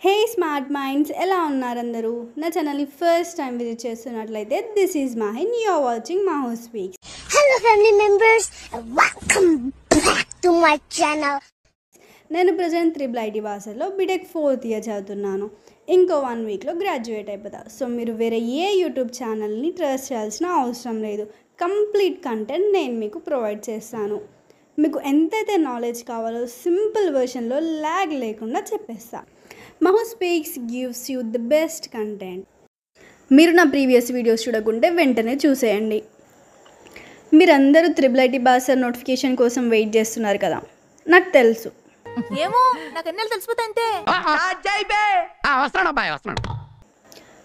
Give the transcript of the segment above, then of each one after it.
హే smart minds ఎలా ఉన్నారు అందరూ? నా ఛానల్ని ఫస్ట్ టైం విజిట్ చేస్తున్నట్లయితే this is Mahin, you are watching Mahu speaks. Hello family members and welcome back to my channel. నేను ప్రజెంట్ త్రిబుల్ ఐటీ భాషలో బీటెక్ 4th ఇయర్ చదువుతున్నాను. ఇంకో 1 వీక్లో గ్రాడ్యుయేట్ అయిపోతా. సో మీరు వేరే ఏ యూట్యూబ్ ఛానల్ని ట్రస్ట్ చేయాల్సిన అవసరం లేదు. కంప్లీట్ కంటెంట్ నేను మీకు ప్రొవైడ్ చేస్తాను. మీకు ఎంతైతే నాలెడ్జ్ కావాలో సింపుల్ వెర్షన్లో ల్యాగ్ లేకుండా చెప్పేస్తా. Mahu speaks gives you the best content. మీరు నా ప్రీవియస్ వీడియోస్ చూడకుంటే వెంటనే చూసేయండి. మీరందరూ త్రిబుల్ ఐటీ భాష నోటిఫికేషన్ కోసం వెయిట్ చేస్తున్నారు కదా, నాకు తెలుసు. ఏమో నాకు ఎన్నెలు తెలిసిపోతాయంతే.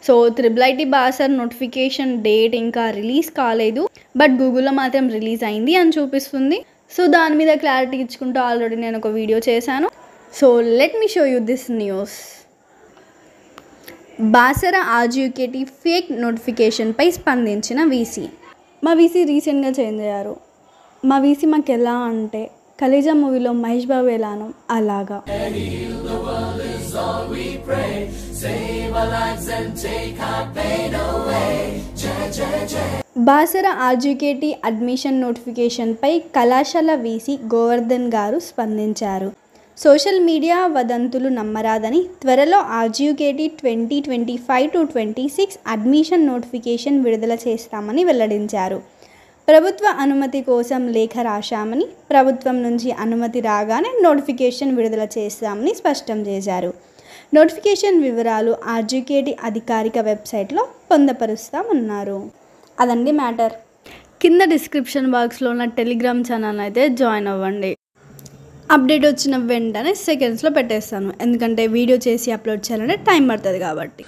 సో త్రిబుల్ ఐటీ భాష నోటిఫికేషన్ డేట్ ఇంకా రిలీజ్ కాలేదు, బట్ గూగుల్లో మాత్రం రిలీజ్ అయింది అని చూపిస్తుంది. సో దాని మీద క్లారిటీ ఇచ్చుకుంటూ ఆల్రెడీ నేను ఒక వీడియో చేశాను. So let me show you this news. Basara RGUKT fake నోటిఫికేషన్పై స్పందించిన వీసీ. మా వీసీ రీసెంట్గా చేంజ్ అయ్యారు. మా వీసీ మాకు ఎలా అంటే కలేజా మూవీలో మహేష్ బాబు ఎలానో అలాగా. బాసర ఆర్జీయూకేటీ అడ్మిషన్ నోటిఫికేషన్పై కళాశాల వీసీ గోవర్ధన్ గారు స్పందించారు. సోషల్ మీడియా వదంతులు నమ్మరాదని, త్వరలో ఆర్జీయూకేటీ 2025-26 అడ్మిషన్ నోటిఫికేషన్ విడుదల చేస్తామని వెల్లడించారు. ప్రభుత్వ అనుమతి కోసం లేఖ రాశామని, ప్రభుత్వం నుంచి అనుమతి రాగానే నోటిఫికేషన్ విడుదల చేస్తామని స్పష్టం చేశారు. నోటిఫికేషన్ వివరాలు ఆర్జీయూకేటీ అధికారిక వెబ్సైట్లో పొందపరుస్తామన్నారు. అదండి మ్యాటర్. కింద డిస్క్రిప్షన్ బాక్స్లో ఉన్న టెలిగ్రామ్ ఛానల్ అయితే జాయిన్ అవ్వండి. అప్డేట్ వచ్చిన వెంటనే సెకండ్స్లో పెట్టేస్తాను, ఎందుకంటే వీడియో చేసి అప్లోడ్ చేయాలంటే టైం పడుతుంది కాబట్టి.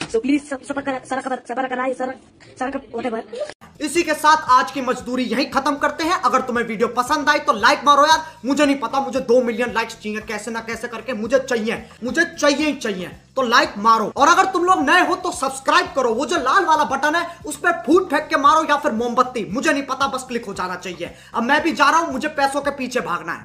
इसी के साथ आज की मजदूरी यही खत्म करते हैं। अगर तुम्हें वीडियो पसंद आई तो लाइक मारो यार। मुझे नहीं पता, मुझे 2 मिलियन लाइक्स चाहिए, कैसे ना कैसे करके मुझे चाहिए ही चाहिए। तो लाइक मारो, और अगर तुम लोग नए हो तो सब्सक्राइब करो। वो जो लाल वाला बटन है उस पर फूट फेंक के मारो या फिर मोमबत्ती, मुझे नहीं पता, बस क्लिक हो जाना चाहिए। अब मैं भी जा रहा हूं, मुझे पैसों के पीछे भागना है।